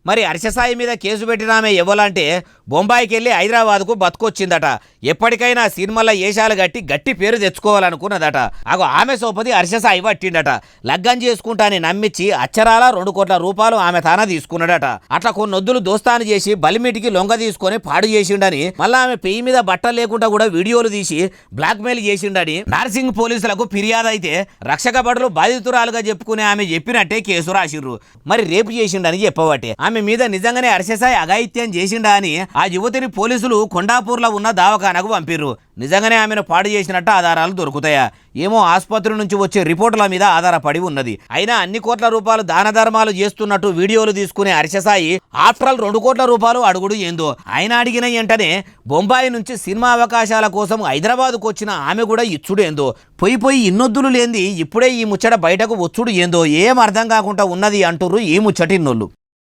మరి హర్షసాయి మీద కేసు పెట్టిన ఆమె ఎవలంటే బొంబాయికి వెళ్ళి హైదరాబాద్కు బతుకొచ్చిందట. ఎప్పటికైనా సినిమాల ఏషాలు గట్టి పేరు తెచ్చుకోవాలనుకున్నదట. ఆమె సోపది హర్షసాయి పట్టిండట. లగ్గం చేసుకుంటాని నమ్మించి అచ్చరాల 2 కోట్ల రూపాయలు ఆమె తాన తీసుకున్నాడట. అట్లా కొన్నొద్దులు దోస్తాను చేసి బలిమిటికి లొంగ తీసుకొని పాడు చేసిండని, మళ్ళీ ఆమె పెయి మీద బట్టలు లేకుండా కూడా వీడియోలు తీసి బ్లాక్ మెయిల్ చేసిండని నార్సింగ్ పోలీసులకు ఫిర్యాదు అయితే రక్షక భటులు బాధితురాలుగా చెప్పుకునే ఆమె చెప్పినట్టే కేసు రాసిర్రు. మరి రేపు చేసిండని చెప్పబట్టే ఆమె మీద నిజంగానే హర్షసాయి అఘాయిత్యం చేసిండా అని ఆ యువతిని పోలీసులు కొండాపూర్లో ఉన్న దవాఖానకు పంపిర్రు. నిజంగానే ఆమెను పాడు చేసినట్టు ఆధారాలు దొరుకుతాయా ఏమో ఆసుపత్రి నుంచి వచ్చే రిపోర్టుల మీద ఆధారపడి ఉన్నది. అయినా అన్ని కోట్ల రూపాయలు దాన ధర్మాలు చేస్తున్నట్టు వీడియోలు తీసుకునే హర్షసాయి ఆఫ్టర్ ఆల్ 2 కోట్ల రూపాయలు అడుగుడు ఏందో. ఆయన అడిగిన వెంటనే బొంబాయి నుంచి సినిమా అవకాశాల కోసం హైదరాబాద్కు వచ్చిన ఆమె కూడా ఇచ్చుడు ఏందో. పోయి ఇన్నొద్దులు లేంది ఇప్పుడే ఈ ముచ్చట బయటకు వచ్చుడు ఏందో ఏం అర్థం కాకుండా ఉన్నది అంటుర్రు ఈ ముచ్చటిన్నోళ్ళు.